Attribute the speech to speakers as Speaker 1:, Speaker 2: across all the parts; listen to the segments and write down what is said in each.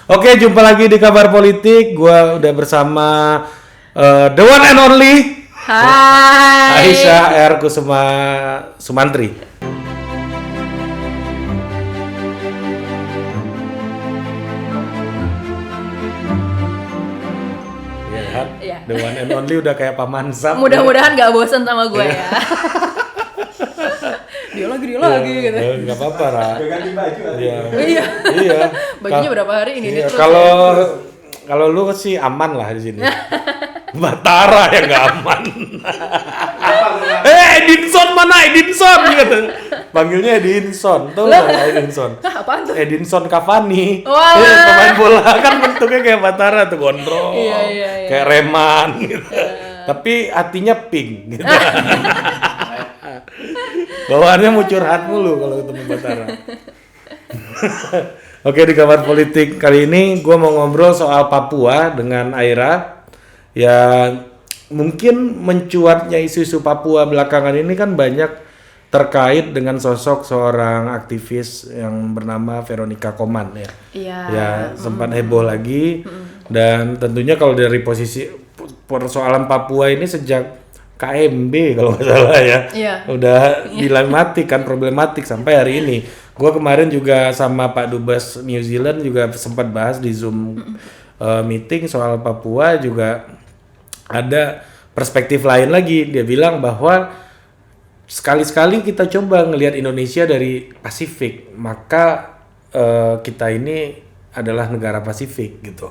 Speaker 1: Oke, jumpa lagi di Kabar Politik. Gua udah bersama the one and only
Speaker 2: Hai.
Speaker 1: Aisyah R. Kusuma Sumantri. Iya kan?
Speaker 2: Iya.
Speaker 1: The one and only udah kayak Paman Sam.
Speaker 2: Mudah-mudahan gak bosen sama gue ya. Dia lagi gitu.
Speaker 1: Gak apa-apa, Ra.
Speaker 3: Udah ganti baju kan?
Speaker 2: Iya.
Speaker 1: Iya.
Speaker 2: Bajunya berapa hari ini
Speaker 1: Iya,
Speaker 2: terus.
Speaker 1: kalau lu sih aman lah di sini. Batara yang nggak aman. Edinson mana Edinson gitu. Panggilnya Edinson, tuh nggak Edinson.
Speaker 2: Apaan tuh?
Speaker 1: Edinson Cavani.
Speaker 2: Wah.
Speaker 1: Pemain bola kan bentuknya kayak Batara tuh, gondrong.
Speaker 2: Iya.
Speaker 1: Kayak Reman gitu. Tapi hatinya pink gitu. Bawaannya mau curhat mulu kalau ketemu Batara. Oke, di Kabar Politik kali ini gue mau ngobrol soal Papua dengan Aira. Ya mungkin mencuatnya isu-isu Papua belakangan ini kan banyak terkait dengan sosok seorang aktivis yang bernama Veronica Koman ya.
Speaker 2: Iya.
Speaker 1: Ya sempat heboh lagi. Dan tentunya kalau dari posisi persoalan Papua ini sejak KMB kalau nggak salah ya, udah dilematik kan, problematik sampai hari ini. Gue kemarin juga sama Pak Dubes New Zealand juga sempat bahas di Zoom meeting soal Papua, juga ada perspektif lain lagi. Dia bilang bahwa sekali-sekali kita coba ngelihat Indonesia dari Pasifik, maka kita ini adalah negara Pasifik gitu.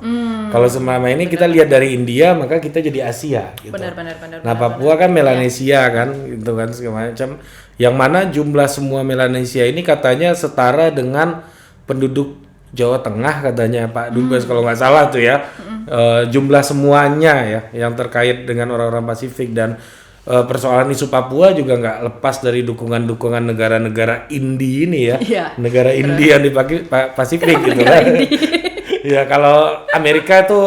Speaker 1: Kalau selama ini kita lihat dari India, maka kita jadi Asia gitu.
Speaker 2: Benar.
Speaker 1: Nah, Papua kan Melanesia kan, gitu kan segala macam. Yang mana jumlah semua Melanesia ini katanya setara dengan penduduk Jawa Tengah katanya Pak Dubes kalau nggak salah tuh ya. Jumlah semuanya ya yang terkait dengan orang-orang Pasifik. Dan persoalan isu Papua juga nggak lepas dari dukungan negara-negara Indi ini ya.
Speaker 2: Iya.
Speaker 1: Negara Indi yang di Pasifik gitu kan. Ya kalau Amerika itu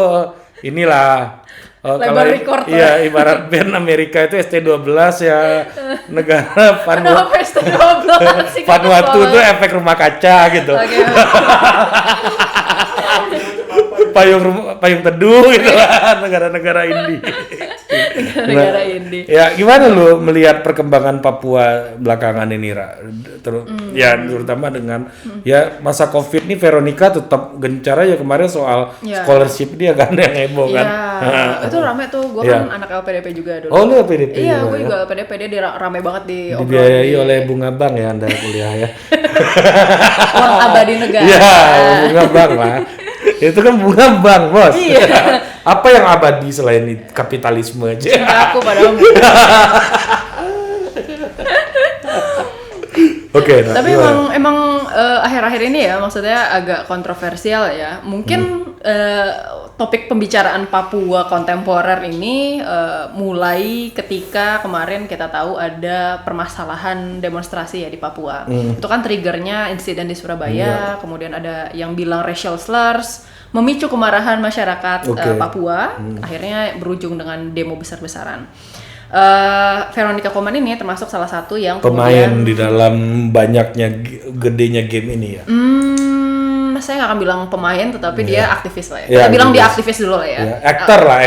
Speaker 1: inilah kalau iya ibarat band Amerika itu ST12 ya, negara Vanuatu itu efek rumah kaca gitu.
Speaker 2: Okay.
Speaker 1: payung teduh gitu lah, negara-negara Indi.
Speaker 2: Negara Indi.
Speaker 1: Ya gimana lu melihat perkembangan Papua belakangan ini, Ra? Ya terutama dengan ya masa Covid nih, Veronica tetap gencar aja kemarin soal scholarship dia kan yang heboh kan.
Speaker 2: Itu rame tuh, gue kan anak LPDP juga dulu.
Speaker 1: Oh, lu LPDP?
Speaker 2: Iya, gue juga LPDP, dia rame banget di
Speaker 1: dibiayai oleh Bunga Bank ya Anda kuliah ya.
Speaker 2: Uang abadi negara.
Speaker 1: Iya, Bunga Bank lah. Itu kan Bunga Bank, Bos.
Speaker 2: Iya.
Speaker 1: Apa yang abadi selain kapitalisme aja?
Speaker 2: Aku padahal.
Speaker 1: Oke.
Speaker 2: Tapi emang akhir-akhir ini ya, maksudnya agak kontroversial ya. Mungkin topik pembicaraan Papua kontemporer ini mulai ketika kemarin kita tahu ada permasalahan demonstrasi ya di Papua. Itu kan triggernya insiden di Surabaya, kemudian ada yang bilang racial slurs, memicu kemarahan masyarakat Papua, akhirnya berujung dengan demo besar-besaran. Veronica Koman ini termasuk salah satu yang
Speaker 1: pemain di dalam banyaknya gedenya game ini ya.
Speaker 2: Saya nggak akan bilang pemain, tetapi dia aktivis lah ya. Kita bilang dia aktivis dulu lah ya.
Speaker 1: Aktor lah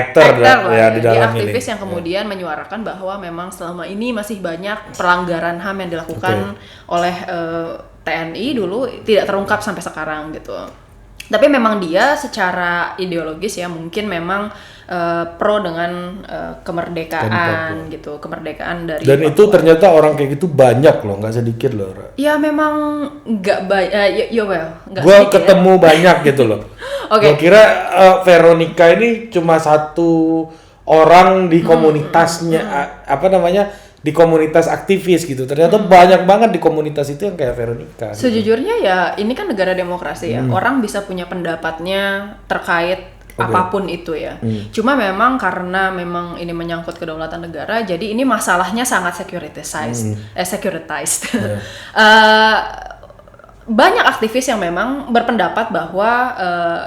Speaker 1: ya di dalam
Speaker 2: dia aktivis
Speaker 1: ini.
Speaker 2: yang kemudian menyuarakan bahwa memang selama ini masih banyak pelanggaran HAM yang dilakukan oleh TNI dulu tidak terungkap sampai sekarang gitu. Tapi memang dia secara ideologis ya mungkin memang pro dengan kemerdekaan gitu, kemerdekaan dari
Speaker 1: dan
Speaker 2: Papua.
Speaker 1: itu ternyata orang kayak gitu banyak loh, nggak sedikit loh.
Speaker 2: Ya memang nggak banyak, nggak
Speaker 1: Gue
Speaker 2: sedikit
Speaker 1: ketemu banyak gitu loh. Gue kira Veronica ini cuma satu orang di komunitasnya, di komunitas aktivis gitu. Ternyata banyak banget di komunitas itu yang kayak Veronica.
Speaker 2: Sejujurnya ya ini kan negara demokrasi ya. Orang bisa punya pendapatnya terkait apapun itu ya. Cuma memang karena memang ini menyangkut kedaulatan negara, jadi ini masalahnya sangat securitized. Banyak aktivis yang memang berpendapat bahwa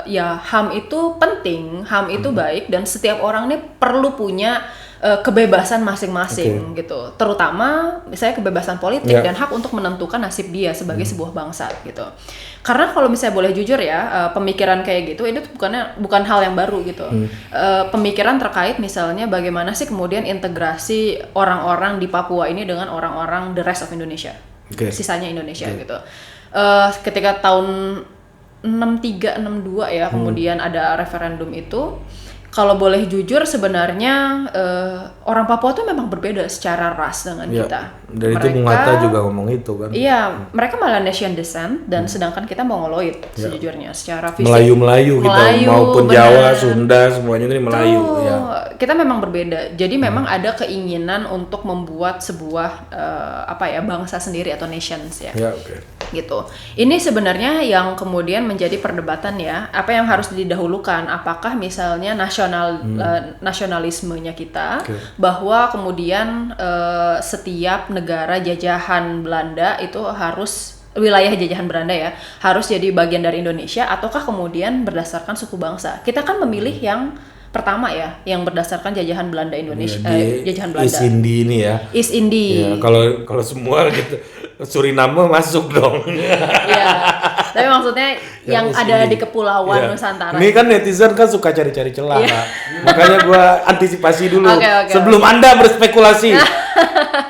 Speaker 2: ya HAM itu penting, HAM itu baik, dan setiap orang ini perlu punya kebebasan masing-masing gitu, terutama misalnya kebebasan politik dan hak untuk menentukan nasib dia sebagai sebuah bangsa gitu. Karena kalau misalnya boleh jujur ya, pemikiran kayak gitu itu bukan hal yang baru gitu. Pemikiran terkait misalnya bagaimana sih kemudian integrasi orang-orang di Papua ini dengan orang-orang the rest of Indonesia, sisanya Indonesia gitu. Ketika tahun 63, 62 ya, kemudian ada referendum itu. Kalau boleh jujur sebenarnya orang Papua tuh memang berbeda secara ras dengan kita.
Speaker 1: Dan itu Bung Hatta juga ngomong itu kan.
Speaker 2: Iya, mereka Melanesian descent dan sedangkan kita Mongoloid sejujurnya secara fisik.
Speaker 1: Melayu kita maupun bener. Jawa, Sunda semuanya ini Melayu. Ya.
Speaker 2: Kita memang berbeda. Jadi memang ada keinginan untuk membuat sebuah bangsa sendiri atau nations ya. Gitu. Ini sebenarnya yang kemudian menjadi perdebatan ya. Apa yang harus didahulukan? Apakah misalnya nasionalismenya kita bahwa kemudian setiap negara jajahan Belanda itu harus wilayah jajahan Belanda ya harus jadi bagian dari Indonesia, ataukah kemudian berdasarkan suku bangsa? Kita kan memilih yang pertama ya, yang berdasarkan jajahan Belanda Indonesia, jajahan Belanda.
Speaker 1: East Indie ini ya.
Speaker 2: East Indie.
Speaker 1: Ya, kalau semua gitu Suriname masuk dong.
Speaker 2: Iya. Tapi maksudnya yang ada di kepulauan Nusantara.
Speaker 1: Ini kan netizen kan suka cari-cari celah, makanya gua antisipasi dulu sebelum Anda berspekulasi.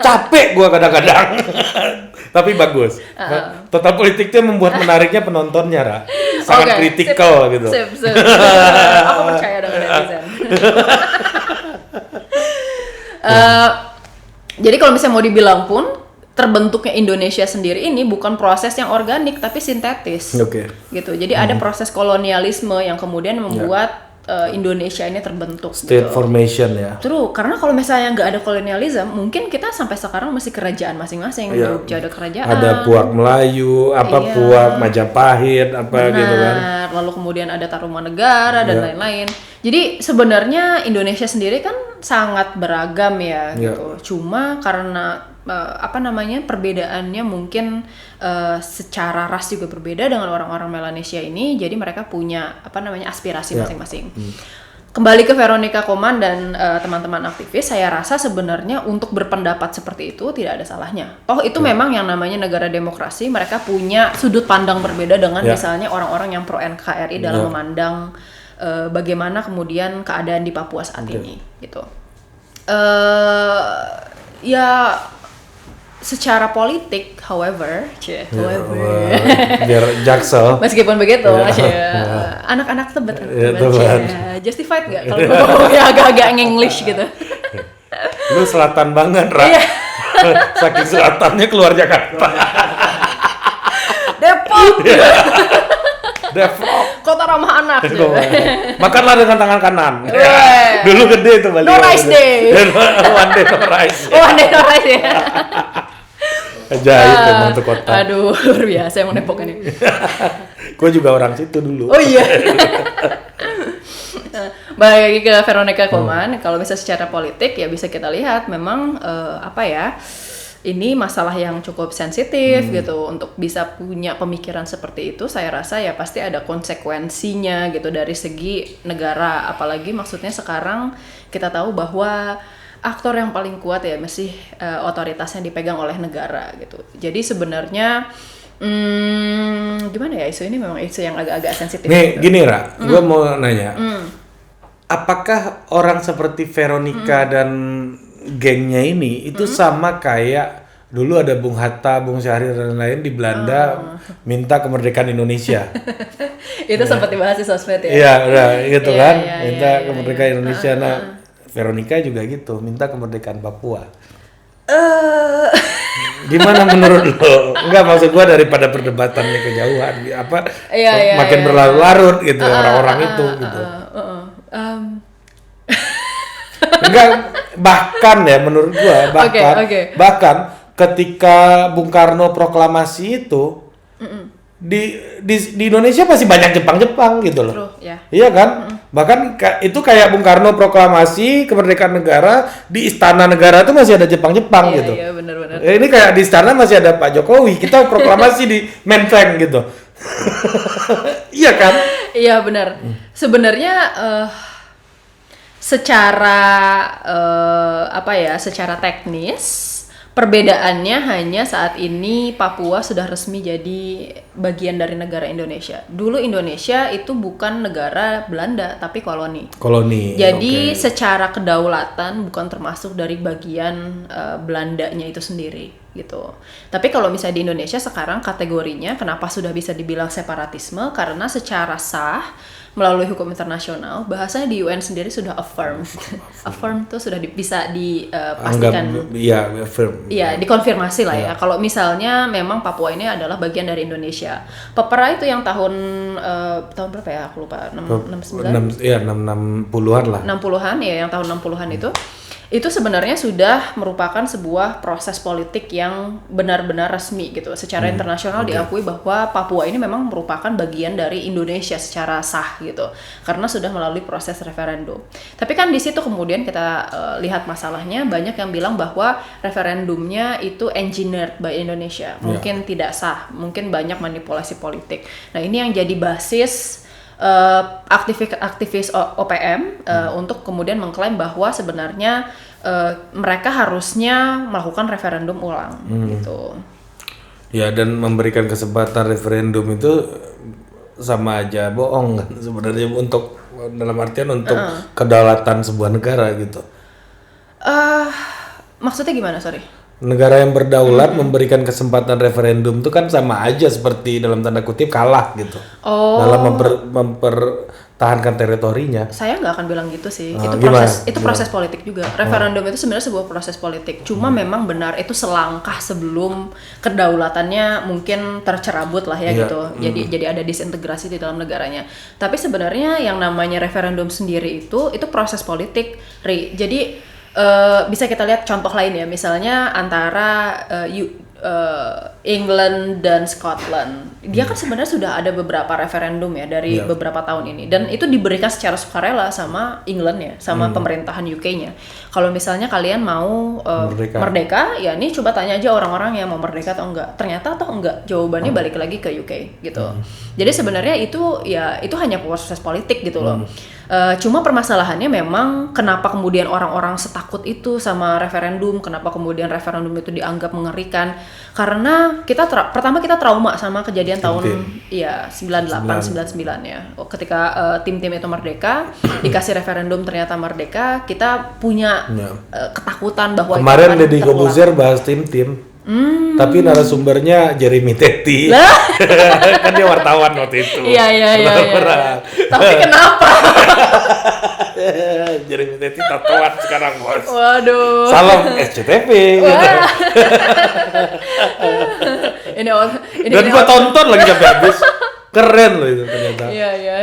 Speaker 1: Capek gua kadang-kadang. Tapi bagus. Total Politik itu membuat menariknya penontonnya, Ra. Sangat kritikal gitu.
Speaker 2: Sip. Aku percaya dengan netizen. Jadi kalau misalnya mau dibilang pun terbentuknya Indonesia sendiri ini bukan proses yang organik tapi sintetis. Gitu. Jadi ada proses kolonialisme yang kemudian membuat Indonesia ini terbentuk.
Speaker 1: State formation ya.
Speaker 2: True, karena kalau misalnya nggak ada kolonialisme, mungkin kita sampai sekarang masih kerajaan masing-masing. Jogja ada kerajaan.
Speaker 1: Ada Puak Melayu, Puak Majapahit, gitu kan.
Speaker 2: Lalu kemudian ada Tarumanegara dan lain-lain. Jadi sebenarnya Indonesia sendiri kan sangat beragam ya gitu. Cuma karena perbedaannya mungkin secara ras juga berbeda dengan orang-orang Melanesia ini, jadi mereka punya aspirasi masing-masing. Kembali ke Veronica Koman dan teman-teman aktivis, saya rasa sebenarnya untuk berpendapat seperti itu tidak ada salahnya. Toh itu memang yang namanya negara demokrasi, mereka punya sudut pandang berbeda dengan misalnya orang-orang yang pro NKRI dalam memandang bagaimana kemudian keadaan di Papua saat ini gitu. Secara politik, however,
Speaker 1: biar Jaksel.
Speaker 2: Meskipun begitu, anak-anak Tebet, justified nggak kalau ngomongnya agak-agak English gitu?
Speaker 1: Lu selatan banget, Ra. Saking selatannya keluar Jakarta.
Speaker 2: Depok.
Speaker 1: Depok.
Speaker 2: Kota ramah anak.
Speaker 1: Makanlah dengan tangan kanan. Dulu gede itu Bali.
Speaker 2: No rice day.
Speaker 1: One day no rice.
Speaker 2: One day no rice ya.
Speaker 1: Ajaib memang tuh kota.
Speaker 2: Aduh, luar biasa emang Depok ini.
Speaker 1: Gue juga orang situ dulu.
Speaker 2: Oh iya. Balik lagi ke Veronica Koman, kalau bisa secara politik ya bisa kita lihat memang ini masalah yang cukup sensitif gitu. Untuk bisa punya pemikiran seperti itu, saya rasa ya pasti ada konsekuensinya gitu dari segi negara. Apalagi maksudnya sekarang kita tahu bahwa aktor yang paling kuat ya masih otoritasnya dipegang oleh negara gitu. Jadi sebenarnya gimana ya, isu ini memang isu yang agak-agak sensitif.
Speaker 1: Nih gitu. Gini Ra, gue mau nanya, apakah orang seperti Veronica dan gengnya ini itu sama kayak dulu ada Bung Hatta, Bung Syahrir dan lain di Belanda minta kemerdekaan Indonesia?
Speaker 2: Itu sempat dibahas di sosmed ya?
Speaker 1: Iya, udah gitu kan, minta kemerdekaan Indonesia. Nah, Veronica juga gitu, minta kemerdekaan Papua. Gimana menurut lo? Enggak, maksud gua daripada perdebatannya kejauhan, makin berlarut-larut gitu orang-orang itu gitu. Enggak, bahkan ya menurut gua bahkan ketika Bung Karno proklamasi itu di Indonesia masih banyak Jepang gitu loh.
Speaker 2: True, yeah.
Speaker 1: Iya kan? Bahkan itu kayak Bung Karno proklamasi kemerdekaan negara, di Istana Negara itu masih ada Jepang gitu.
Speaker 2: Iya, benar-benar.
Speaker 1: Ini kayak di istana masih ada Pak Jokowi, kita proklamasi di Menteng gitu. Iya kan?
Speaker 2: Iya benar. Sebenarnya secara secara teknis perbedaannya hanya saat ini Papua sudah resmi jadi bagian dari negara Indonesia. Dulu Indonesia itu bukan negara Belanda tapi koloni. Jadi secara kedaulatan bukan termasuk dari bagian Belandanya itu sendiri gitu. Tapi kalau misalnya di Indonesia sekarang kategorinya kenapa sudah bisa dibilang separatisme, karena secara sah melalui hukum internasional, bahasanya di UN sendiri sudah affirm. Affirm itu sudah bisa dipastikan. Iya, dikonfirmasi lah ya. Kalau misalnya memang Papua ini adalah bagian dari Indonesia. Papua itu yang tahun berapa ya? Aku lupa. 69.
Speaker 1: Iya, 60-an lah.
Speaker 2: 60-an ya, yang tahun 60-an itu sebenarnya sudah merupakan sebuah proses politik yang benar-benar resmi gitu. Secara internasional diakui bahwa Papua ini memang merupakan bagian dari Indonesia secara sah gitu. Karena sudah melalui proses referendum. Tapi kan di situ kemudian kita lihat masalahnya, banyak yang bilang bahwa referendumnya itu engineered by Indonesia. Mungkin tidak sah, mungkin banyak manipulasi politik. Nah, ini yang jadi basis aktivis OPM untuk kemudian mengklaim bahwa sebenarnya mereka harusnya melakukan referendum ulang gitu.
Speaker 1: Ya, dan memberikan kesempatan referendum itu sama aja bohong kan sebenarnya, untuk dalam artian untuk kedaulatan sebuah negara gitu.
Speaker 2: Maksudnya gimana, sorry?
Speaker 1: Negara yang berdaulat memberikan kesempatan referendum itu kan sama aja seperti dalam tanda kutip kalah gitu. Dalam mempertahankan teritorinya.
Speaker 2: Saya nggak akan bilang gitu sih. Itu proses politik juga. Referendum itu sebenarnya sebuah proses politik. Cuma memang benar itu selangkah sebelum kedaulatannya mungkin tercerabut lah ya gitu. Jadi ada disintegrasi di dalam negaranya. Tapi sebenarnya yang namanya referendum sendiri itu proses politik, Ri. Jadi bisa kita lihat contoh lain ya, misalnya antara England dan Scotland. Dia kan sebenarnya sudah ada beberapa referendum ya dari beberapa tahun ini, dan itu diberikan secara sukarela sama England ya, sama pemerintahan UK-nya. Kalau misalnya kalian mau merdeka, ya nih coba tanya aja orang-orang yang mau merdeka atau enggak. Ternyata atau enggak, jawabannya balik lagi ke UK gitu. Jadi sebenarnya itu hanya proses politik gitu loh. Cuma permasalahannya memang kenapa kemudian orang-orang setakut itu sama referendum, kenapa kemudian referendum itu dianggap mengerikan, karena pertama kita trauma sama kejadian tahun 98-99 ya, ketika tim-tim itu merdeka, dikasih referendum ternyata merdeka, kita punya ketakutan bahwa
Speaker 1: kemarin Deddy Kobuzier bahas tim-tim. Tapi narasumbernya Jeremy Teti. Kan dia wartawan waktu itu.
Speaker 2: Iya. Tapi kenapa?
Speaker 1: Jeremy Teti tatoan sekarang, bos.
Speaker 2: Waduh.
Speaker 1: Salam SCTV. Gitu. Dan gua tonton lagi sampai habis. Keren loh itu ternyata.
Speaker 2: Iya.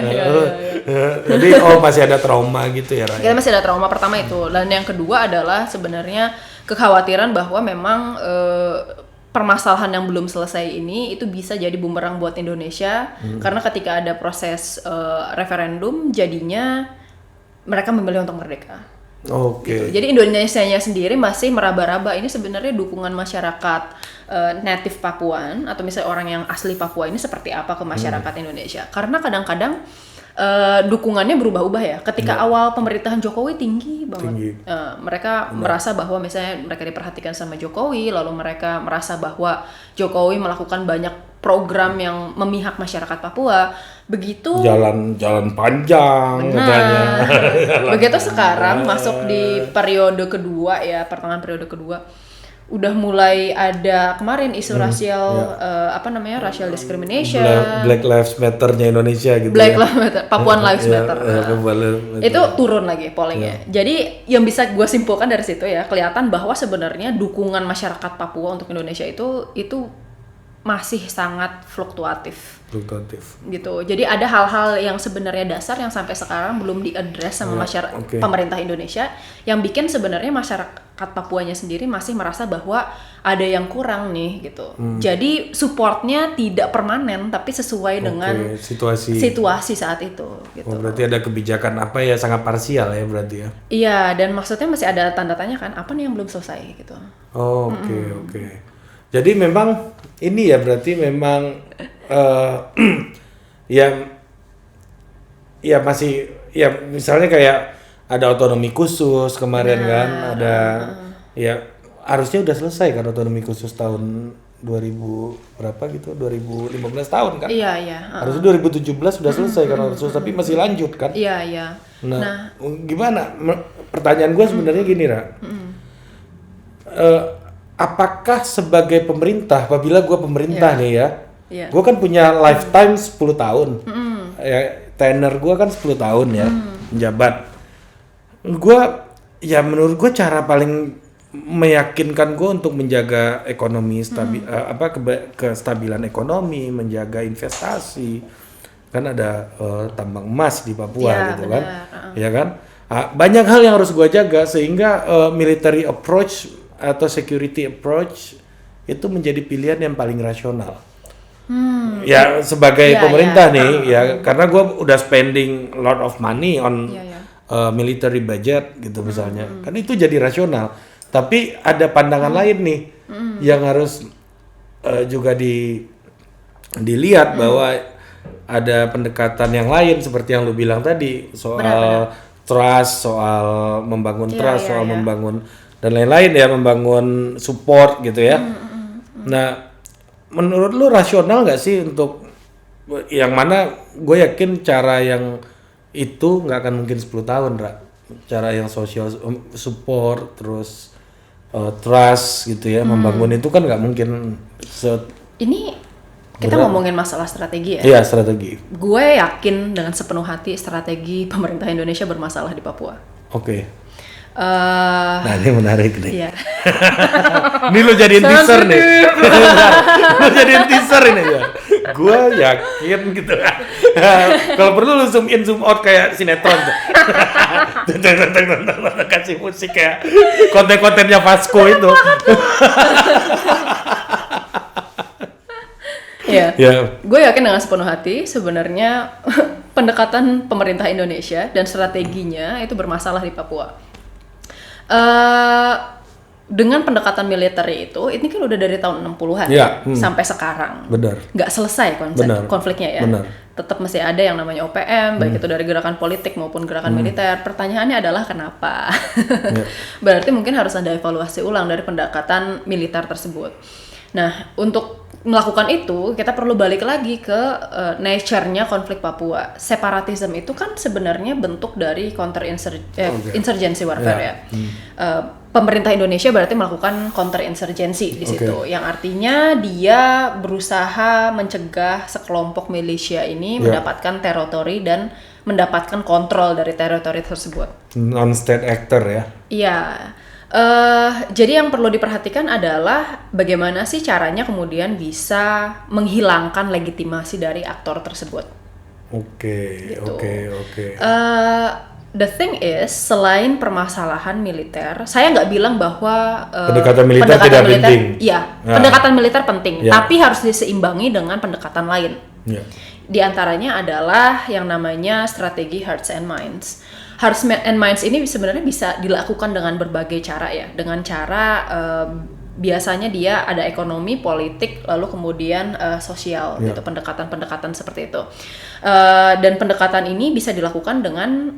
Speaker 1: Jadi masih ada trauma gitu ya, Ray?
Speaker 2: Kita masih ada trauma pertama itu. Dan yang kedua adalah sebenarnya kekhawatiran bahwa memang permasalahan yang belum selesai ini itu bisa jadi bumerang buat Indonesia, karena ketika ada proses referendum jadinya mereka memilih untuk merdeka. Gitu. Jadi Indonesianya sendiri masih meraba-raba ini sebenarnya dukungan masyarakat native Papuan atau misalnya orang yang asli Papua ini seperti apa ke masyarakat Indonesia, karena kadang-kadang dukungannya berubah-ubah ya. Ketika awal pemerintahan Jokowi tinggi banget, mereka merasa bahwa misalnya mereka diperhatikan sama Jokowi, lalu mereka merasa bahwa Jokowi melakukan banyak program yang memihak masyarakat Papua. Begitu
Speaker 1: jalan panjang katanya.
Speaker 2: Begitu sekarang masuk di periode kedua ya, pertengahan periode kedua, udah mulai ada kemarin isu rasial racial discrimination,
Speaker 1: Black Lives Matter-nya Indonesia gitu.
Speaker 2: Black Lives Matter, Papuan Lives Matter. Itu turun lagi pollingnya. Jadi yang bisa gue simpulkan dari situ ya, kelihatan bahwa sebenarnya dukungan masyarakat Papua untuk Indonesia itu masih sangat fluktuatif gitu. Jadi ada hal-hal yang sebenarnya dasar yang sampai sekarang belum diadres sama pemerintah Indonesia, yang bikin sebenarnya masyarakat Papuanya sendiri masih merasa bahwa ada yang kurang nih gitu. Jadi supportnya tidak permanen tapi sesuai dengan situasi saat itu gitu.
Speaker 1: Berarti ada kebijakan apa ya, sangat parsial ya berarti ya.
Speaker 2: Iya, dan maksudnya masih ada tanda tanya kan, apa nih yang belum selesai gitu.
Speaker 1: Oke. Jadi memang ini ya, berarti memang ya masih ya, misalnya kayak ada otonomi khusus kemarin kan, ada ya harusnya udah selesai kan otonomi khusus tahun 2000 berapa gitu, 2015 tahun kan?
Speaker 2: Iya.
Speaker 1: Harusnya 2017 sudah selesai kan khusus, tapi masih lanjut kan?
Speaker 2: Iya.
Speaker 1: Nah, gimana? Pertanyaan gue sebenarnya gini, Ra. Apakah sebagai pemerintah, apabila gue pemerintah nih ya, gue kan punya lifetime 10 tahun, tenure gue kan 10 tahun ya, menjabat. Menurut gue cara paling meyakinkan gue untuk menjaga ekonomi kestabilan ekonomi, menjaga investasi, kan ada tambang emas di Papua gitu kan, ya kan? Banyak hal yang harus gue jaga sehingga military approach atau security approach itu menjadi pilihan yang paling rasional. Ya sebagai pemerintah nih, ya karena gue udah spending a lot of money on military budget gitu misalnya, kan itu jadi rasional. Tapi ada pandangan lain nih yang harus juga dilihat bahwa ada pendekatan yang lain seperti yang lu bilang tadi soal trust, soal membangun trust, soal membangun dan lain-lain ya, membangun support gitu ya. Nah, menurut lu rasional nggak sih untuk yang mana? Gue yakin cara yang itu nggak akan mungkin 10 tahun, Ra. Cara yang social support terus trust gitu ya, membangun itu kan nggak mungkin.
Speaker 2: Ini kita ngomongin masalah strategi ya?
Speaker 1: Iya, strategi.
Speaker 2: Gue yakin dengan sepenuh hati strategi pemerintah Indonesia bermasalah di Papua.
Speaker 1: Oke. Nah ini menarik nih.
Speaker 2: Iya.
Speaker 1: Ini lo jadiin teaser nih. Lo jadiin teaser ini ya. Gue yakin gitu. Kalau perlu lo zoom in zoom out kayak sinetron tuh. Kasih musik kayak konten-kontennya Vasco itu.
Speaker 2: Iya. Gue yakin dengan sepenuh hati sebenarnya pendekatan pemerintah Indonesia dan strateginya itu bermasalah di Papua. Dengan pendekatan militer itu, ini kan udah dari tahun 60-an sampai sekarang.
Speaker 1: Benar.
Speaker 2: Nggak selesai konfliknya ya.
Speaker 1: Benar.
Speaker 2: Tetap masih ada yang namanya OPM, baik itu dari gerakan politik maupun gerakan militer. Pertanyaannya adalah kenapa? Berarti mungkin harus ada evaluasi ulang dari pendekatan militer tersebut. Nah, untuk melakukan itu, kita perlu balik lagi ke nature-nya konflik Papua. Separatism itu kan sebenarnya bentuk dari insurgency warfare ya. Pemerintah Indonesia berarti melakukan counter insurgency di situ, yang artinya dia berusaha mencegah sekelompok militia ini mendapatkan teritori dan mendapatkan kontrol dari teritori tersebut.
Speaker 1: Non-state actor ya?
Speaker 2: Iya. Jadi yang perlu diperhatikan adalah bagaimana sih caranya kemudian bisa menghilangkan legitimasi dari aktor tersebut.
Speaker 1: Oke.
Speaker 2: The thing is, selain permasalahan militer, saya nggak bilang bahwa
Speaker 1: pendekatan militer tidak penting.
Speaker 2: Iya, pendekatan militer penting, tapi harus diseimbangi dengan pendekatan lain. Di antaranya adalah yang namanya strategi hearts and minds. Hearts and minds ini sebenarnya bisa dilakukan dengan berbagai cara ya, dengan cara biasanya dia ada ekonomi, politik, lalu kemudian sosial gitu, pendekatan-pendekatan seperti itu. Dan pendekatan ini bisa dilakukan dengan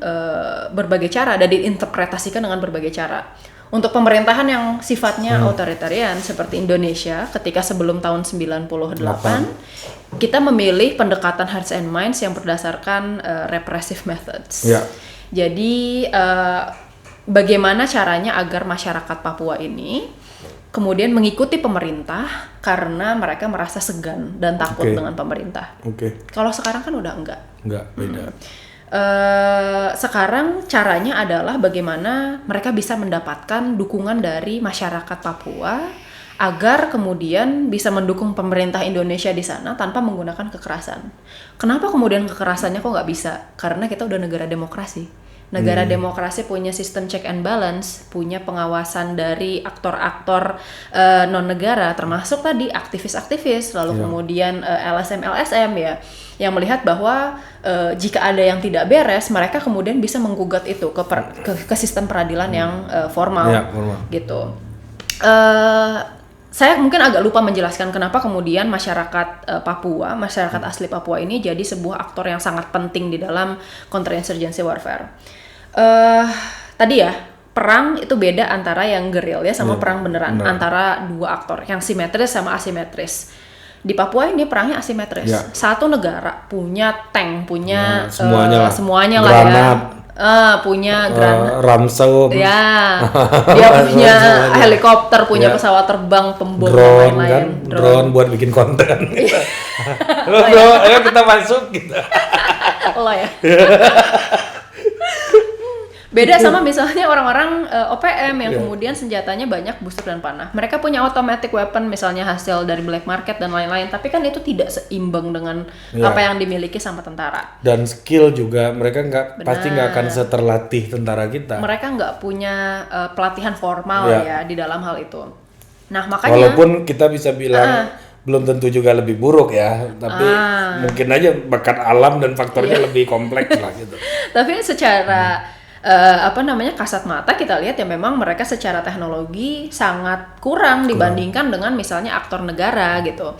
Speaker 2: berbagai cara dan diinterpretasikan dengan berbagai cara. Untuk pemerintahan yang sifatnya otoritarian seperti Indonesia ketika sebelum tahun 98, kita memilih pendekatan hearts and minds yang berdasarkan repressive methods. Jadi bagaimana caranya agar masyarakat Papua ini kemudian mengikuti pemerintah karena mereka merasa segan dan takut dengan pemerintah. Kalau sekarang kan udah enggak,
Speaker 1: beda.
Speaker 2: Sekarang caranya adalah bagaimana mereka bisa mendapatkan dukungan dari masyarakat Papua agar kemudian bisa mendukung pemerintah Indonesia di sana tanpa menggunakan kekerasan. Kenapa kemudian kekerasannya kok nggak bisa? Karena kita udah negara demokrasi. Negara demokrasi punya sistem check and balance, punya pengawasan dari aktor-aktor non-negara, termasuk tadi aktivis-aktivis, lalu kemudian LSM-LSM ya, yang melihat bahwa jika ada yang tidak beres, mereka kemudian bisa menggugat itu ke sistem peradilan yang formal, gitu. Saya mungkin agak lupa menjelaskan kenapa kemudian masyarakat Papua, masyarakat asli Papua ini jadi sebuah aktor yang sangat penting di dalam counterinsurgency warfare. Tadi ya, perang itu beda antara yang gerilya sama perang beneran, antara dua aktor yang simetris sama asimetris. Di Papua ini perangnya asimetris. Satu negara punya tank, punya semuanya lah ya. Punya
Speaker 1: Ramsel.
Speaker 2: Ya. Dia punya helikopter, punya pesawat terbang, pembom dan lain-lain.
Speaker 1: Drone buat bikin konten. Bro, ayo kita masuk gitu.
Speaker 2: Lo ya. Beda sama misalnya orang-orang OPM yang kemudian senjatanya banyak busur dan panah. Mereka punya automatic weapon misalnya hasil dari black market dan lain-lain, tapi kan itu tidak seimbang dengan apa yang dimiliki sama tentara.
Speaker 1: Dan skill juga mereka pasti nggak akan seterlatih tentara kita.
Speaker 2: Mereka nggak punya pelatihan formal ya di dalam hal itu. Nah makanya
Speaker 1: walaupun kita bisa bilang belum tentu juga lebih buruk ya, tapi mungkin aja bakat alam dan faktornya lebih kompleks lah gitu.
Speaker 2: Tapi secara kasat mata kita lihat ya memang mereka secara teknologi sangat kurang dibandingkan dengan misalnya aktor negara gitu.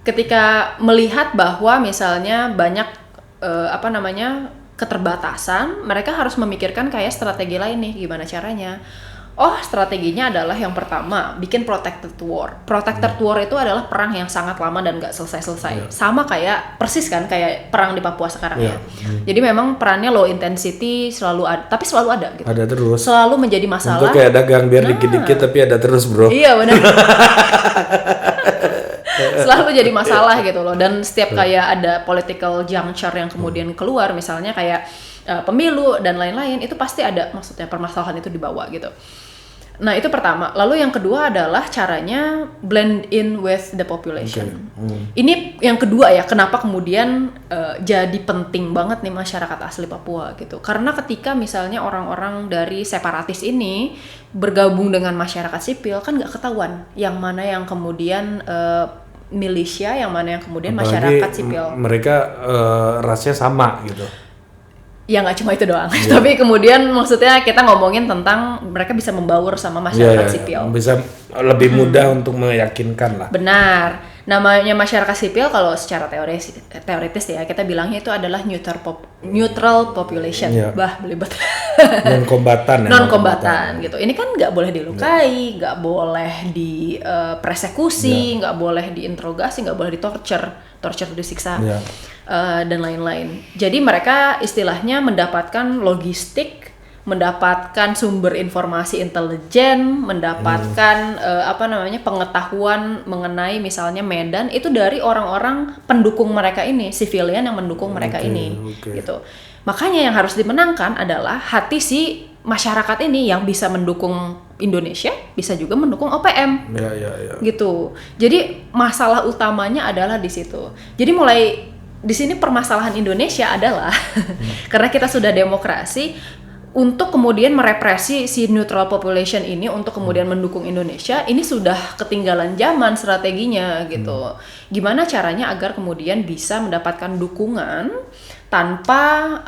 Speaker 2: Ketika melihat bahwa misalnya banyak keterbatasan, mereka harus memikirkan kayak strategi lain nih, gimana caranya. Strateginya adalah yang pertama, bikin protected war. Protected war itu adalah perang yang sangat lama dan gak selesai-selesai. Sama kayak, persis kan, kayak perang di Papua sekarang ya. Jadi memang perannya low intensity, selalu ada, tapi selalu ada gitu.
Speaker 1: Ada terus.
Speaker 2: Selalu menjadi masalah.
Speaker 1: Untuk kayak dagang, biar dikit-dikit tapi ada terus bro.
Speaker 2: Iya benar. Selalu jadi masalah gitu loh. Dan setiap kayak ada political juncture yang kemudian keluar, misalnya kayak pemilu dan lain-lain, itu pasti ada maksudnya permasalahan itu dibawa gitu. Nah itu pertama. Lalu yang kedua adalah caranya blend in with the population. Ini yang kedua ya, kenapa kemudian jadi penting banget nih masyarakat asli Papua gitu. Karena ketika misalnya orang-orang dari separatis ini bergabung dengan masyarakat sipil, kan nggak ketahuan yang mana yang kemudian militia, yang mana yang kemudian apalagi masyarakat sipil.
Speaker 1: Mereka rasnya sama gitu.
Speaker 2: Ya nggak cuma itu doang, tapi kemudian maksudnya kita ngomongin tentang mereka bisa membaur sama masyarakat sipil.
Speaker 1: Bisa lebih mudah untuk meyakinkan lah.
Speaker 2: Benar, namanya masyarakat sipil kalau secara teoritis ya kita bilangnya itu adalah neutral population. Belibet.
Speaker 1: Non-kombatan.
Speaker 2: Non-kombatan gitu. Ini kan nggak boleh dilukai, nggak boleh dipersekusi, nggak boleh diinterogasi, nggak boleh ditorture disiksa. Dan lain-lain. Jadi mereka istilahnya mendapatkan logistik, mendapatkan sumber informasi intelijen, mendapatkan pengetahuan mengenai misalnya medan itu dari orang-orang pendukung mereka ini, civilian yang mendukung mereka ini, gitu. Makanya yang harus dimenangkan adalah hati si masyarakat ini yang bisa mendukung Indonesia, bisa juga mendukung OPM, gitu. Jadi masalah utamanya adalah di situ. Jadi mulai di sini permasalahan Indonesia adalah karena kita sudah demokrasi, untuk kemudian merepresi si neutral population ini untuk kemudian mendukung Indonesia, ini sudah ketinggalan zaman strateginya gitu. Gimana caranya agar kemudian bisa mendapatkan dukungan tanpa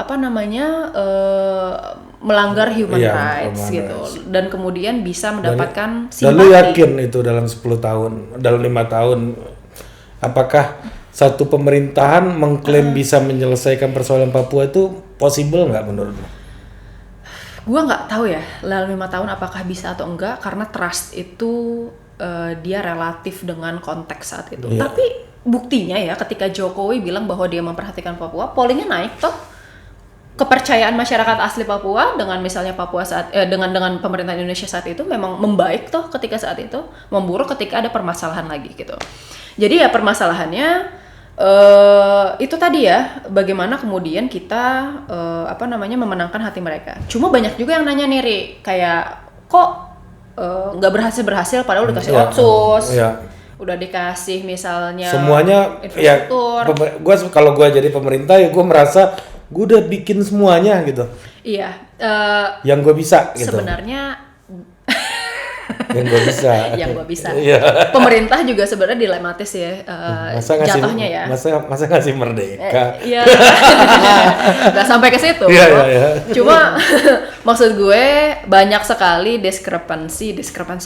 Speaker 2: melanggar human rights gitu, dan kemudian bisa mendapatkan simpati.
Speaker 1: Dan lu yakin itu dalam 10 tahun, dalam 5 tahun, apakah satu pemerintahan mengklaim bisa menyelesaikan persoalan Papua itu possible nggak menurutmu?
Speaker 2: Gua nggak tahu ya, dalam 5 tahun apakah bisa atau enggak, karena trust itu dia relatif dengan konteks saat itu. Tapi buktinya ya, ketika Jokowi bilang bahwa dia memperhatikan Papua, pollingnya naik toh. Kepercayaan masyarakat asli Papua dengan misalnya Papua dengan pemerintah Indonesia saat itu memang membaik toh ketika saat itu, memburuk ketika ada permasalahan lagi gitu. Jadi ya permasalahannya itu tadi ya, bagaimana kemudian kita memenangkan hati mereka. Cuma banyak juga yang nanya nih, Ri, kayak kok nggak berhasil padahal udah dikasih otsus, udah dikasih misalnya
Speaker 1: semuanya
Speaker 2: infrastruktur.
Speaker 1: Kalau gue jadi pemerintah ya gue merasa gue udah bikin semuanya gitu.
Speaker 2: Iya.
Speaker 1: Yang gue bisa gitu.
Speaker 2: Sebenarnya yang gue bisa. Pemerintah juga sebenarnya dilematis ya, jatuhnya ya.
Speaker 1: Masa ngasih merdeka?
Speaker 2: Iya. Nggak sampai ke situ.
Speaker 1: Iya.
Speaker 2: Cuma Maksud gue banyak sekali diskrepansi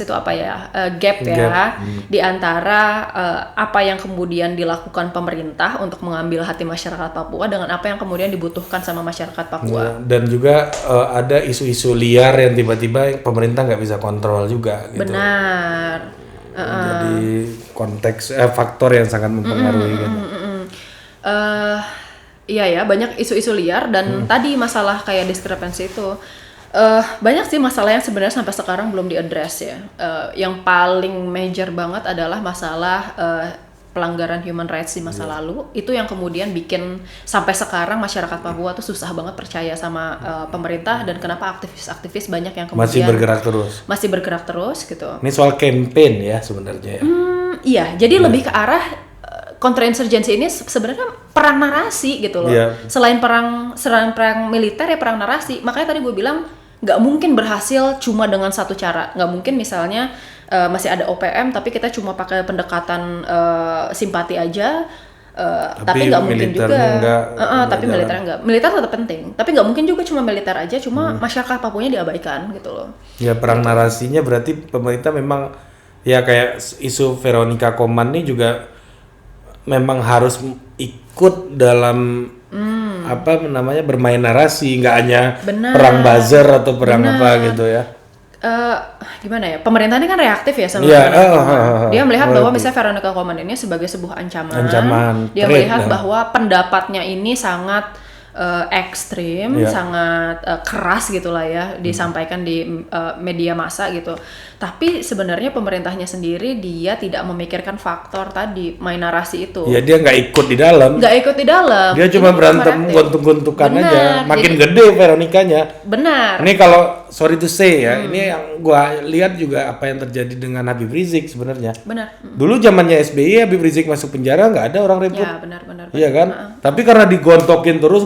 Speaker 2: itu apa ya? Gap ya di antara apa yang kemudian dilakukan pemerintah untuk mengambil hati masyarakat Papua dengan apa yang kemudian dibutuhkan sama masyarakat Papua.
Speaker 1: Dan juga ada isu-isu liar yang tiba-tiba pemerintah nggak bisa kontrol juga gitu.
Speaker 2: Benar.
Speaker 1: Jadi konteks faktor yang sangat mempengaruhi kan.
Speaker 2: Iya ya, banyak isu-isu liar dan tadi masalah kayak diskrepansi itu banyak sih masalah yang sebenarnya sampai sekarang belum diadres ya. Yang paling major banget adalah masalah pelanggaran human rights di masa lalu. Itu yang kemudian bikin sampai sekarang masyarakat Papua tuh susah banget percaya sama pemerintah, dan kenapa aktivis-aktivis banyak yang kemudian masih bergerak terus gitu.
Speaker 1: Ini soal campaign ya sebenarnya ya.
Speaker 2: Iya, jadi lebih ke arah counterinsurgency ini sebenarnya perang narasi gitu loh. Selain perang militer ya perang narasi. Makanya tadi gue bilang nggak mungkin berhasil cuma dengan satu cara. Nggak mungkin misalnya masih ada OPM tapi kita cuma pakai pendekatan simpati aja. Tapi nggak mungkin juga. Tapi militernya nggak. Militer tetap penting. Tapi nggak mungkin juga cuma militer aja. Cuma masyarakat Papuanya diabaikan gitu loh.
Speaker 1: Ya perang narasinya berarti pemerintah memang ya kayak isu Veronica Koman ini juga memang harus ikut dalam apa namanya bermain narasi, nggak hanya perang buzzer atau perang apa gitu ya.
Speaker 2: Gimana ya, pemerintah ini kan reaktif ya sama dia melihat bahwa misalnya Veronica Koman ini sebagai sebuah ancaman dia melihat bahwa pendapatnya ini sangat ekstrim, sangat keras gitulah ya disampaikan di media massa gitu. Tapi sebenarnya pemerintahnya sendiri dia tidak memikirkan faktor tadi main narasi itu.
Speaker 1: Ya dia nggak ikut di dalam. Dia cuma berantem gontok-gontokan aja. Makin gede Veronicanya.
Speaker 2: Benar.
Speaker 1: Ini kalau sorry to say ya, ini yang gua lihat juga apa yang terjadi dengan Habib Rizik sebenarnya.
Speaker 2: Benar.
Speaker 1: Dulu zamannya SBY Habib Rizik masuk penjara nggak ada orang ribut.
Speaker 2: Ya benar.
Speaker 1: Iya kan? Tapi karena digontokin terus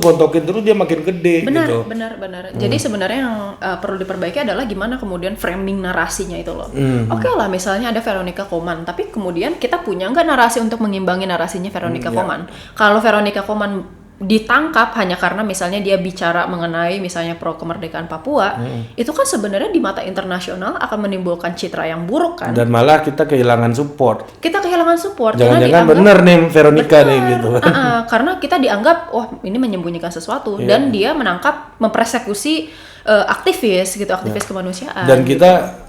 Speaker 1: dia makin gede.
Speaker 2: Benar. Jadi sebenarnya yang perlu diperbaiki adalah gimana kemudian framing narasinya itu loh. Oke lah misalnya ada Veronica Koman, tapi kemudian kita punya nggak narasi untuk mengimbangi narasinya Veronica Koman? Kalau Veronica Koman ditangkap hanya karena misalnya dia bicara mengenai misalnya pro kemerdekaan Papua, itu kan sebenarnya di mata internasional akan menimbulkan citra yang buruk kan.
Speaker 1: Dan malah kita kehilangan support.
Speaker 2: Jangan-jangan
Speaker 1: bener nih Veronica nih gitu.
Speaker 2: Karena kita dianggap ini menyembunyikan sesuatu dan dia menangkap, mempersekusi aktivis kemanusiaan.
Speaker 1: Dan kita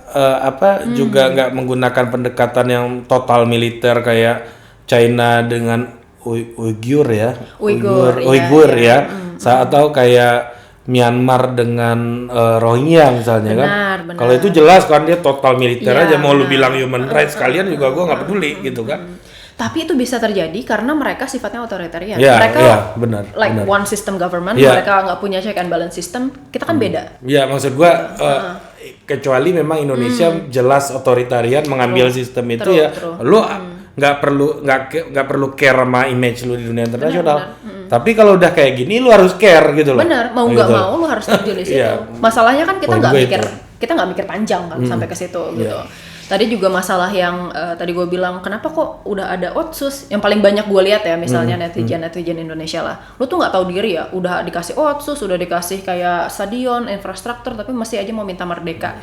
Speaker 1: juga nggak menggunakan pendekatan yang total militer kayak China dengan Uyghur ya. Atau kayak Myanmar dengan Rohingya misalnya kan. Kalau itu jelas kan dia total militer aja, mau lu bilang human rights kalian juga gua nggak peduli gitu kan.
Speaker 2: Tapi itu bisa terjadi karena mereka sifatnya otoritarian.
Speaker 1: Benar.
Speaker 2: One system government, mereka nggak punya check and balance system. Kita kan beda.
Speaker 1: Iya, maksud gua kecuali memang Indonesia jelas otoritarian mengambil sistem itu lu nggak perlu care sama image lu di dunia internasional. Tapi kalau udah kayak gini lu harus care gitu loh.
Speaker 2: Benar, mau nggak mau lu harus terjun di situ. Masalahnya kan kita nggak mikir panjang kan sampai ke situ gitu. Tadi juga masalah yang tadi gue bilang kenapa kok udah ada Otsus yang paling banyak gue lihat ya misalnya netizen Indonesia lah, lu tuh nggak tahu diri ya, udah dikasih Otsus, udah dikasih kayak stadion, infrastruktur, tapi masih aja mau minta merdeka.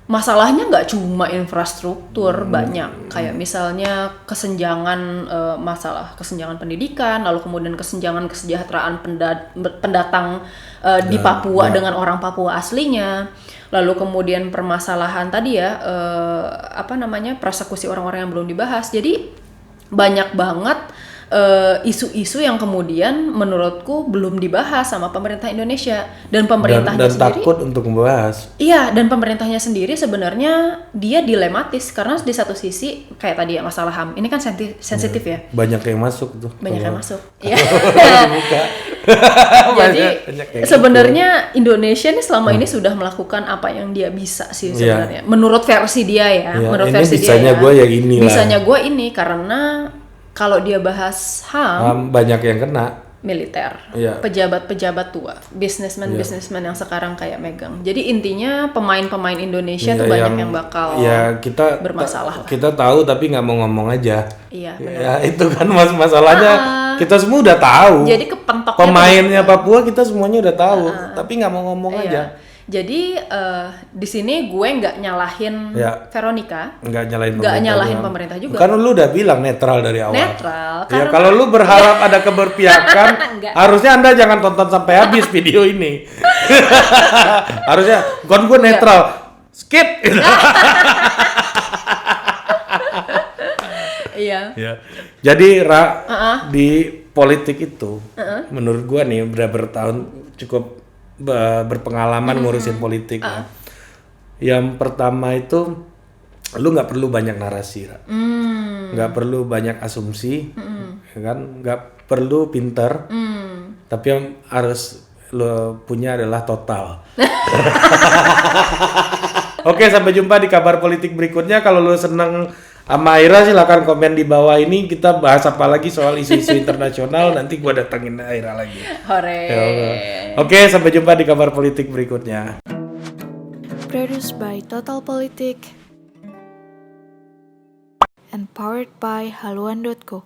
Speaker 2: Masalahnya nggak cuma infrastruktur, banyak kayak misalnya kesenjangan masalah kesenjangan pendidikan, lalu kemudian kesenjangan kesejahteraan pendatang di Papua dengan orang Papua aslinya. Lalu kemudian permasalahan tadi ya persekusi orang-orang yang belum dibahas. Jadi banyak banget isu-isu yang kemudian menurutku belum dibahas sama pemerintah Indonesia dan pemerintahnya
Speaker 1: dan
Speaker 2: sendiri
Speaker 1: takut untuk membahas.
Speaker 2: Iya, dan pemerintahnya sendiri sebenarnya dia dilematis karena di satu sisi kayak tadi ya masalah HAM ini kan sensitif ya.
Speaker 1: Banyak yang masuk tuh.
Speaker 2: Iya. Jadi sebenarnya Indonesia nih selama ini sudah melakukan apa yang dia bisa sih sebenarnya. Menurut versi dia ya. Menurut versi dia. Bisanya gue ini karena kalau dia bahas HAM
Speaker 1: banyak yang kena.
Speaker 2: Militer, pejabat-pejabat tua, bisnismen yang sekarang kayak megang. Jadi intinya pemain-pemain Indonesia tuh banyak yang bakal bermasalah.
Speaker 1: Kita tahu tapi nggak mau ngomong aja.
Speaker 2: Iya, benar.
Speaker 1: Ya itu kan masalahnya. Kita semua udah tahu.
Speaker 2: Jadi kepentoknya
Speaker 1: pemainnya Papua kita semuanya udah tahu, tapi nggak mau ngomong aja.
Speaker 2: Jadi di sini gue nggak nyalahin Veronica, nggak nyalahin pemerintah juga.
Speaker 1: Kan lu udah bilang netral dari awal.
Speaker 2: Netral.
Speaker 1: Ya kalau lu berharap ada keberpihakan, harusnya Anda jangan tonton sampai habis video ini. Harusnya, kan gue netral, skip.
Speaker 2: Iya.
Speaker 1: Jadi di politik itu, menurut gue nih udah bertahun cukup berpengalaman ngurusin politik. Yang pertama itu, lu nggak perlu banyak narasi, nggak perlu banyak asumsi, ya kan? Nggak perlu pinter, tapi yang harus lu punya adalah total. Oke, sampai jumpa di kabar politik berikutnya. Kalau lu seneng sama Aira silakan komen di bawah ini, kita bahas apa lagi soal isu-isu internasional, nanti gua datengin Aira lagi.
Speaker 2: Hore.
Speaker 1: Oke, sampai jumpa di kabar politik berikutnya.
Speaker 3: Produced by Total Politik and powered by haluan.co.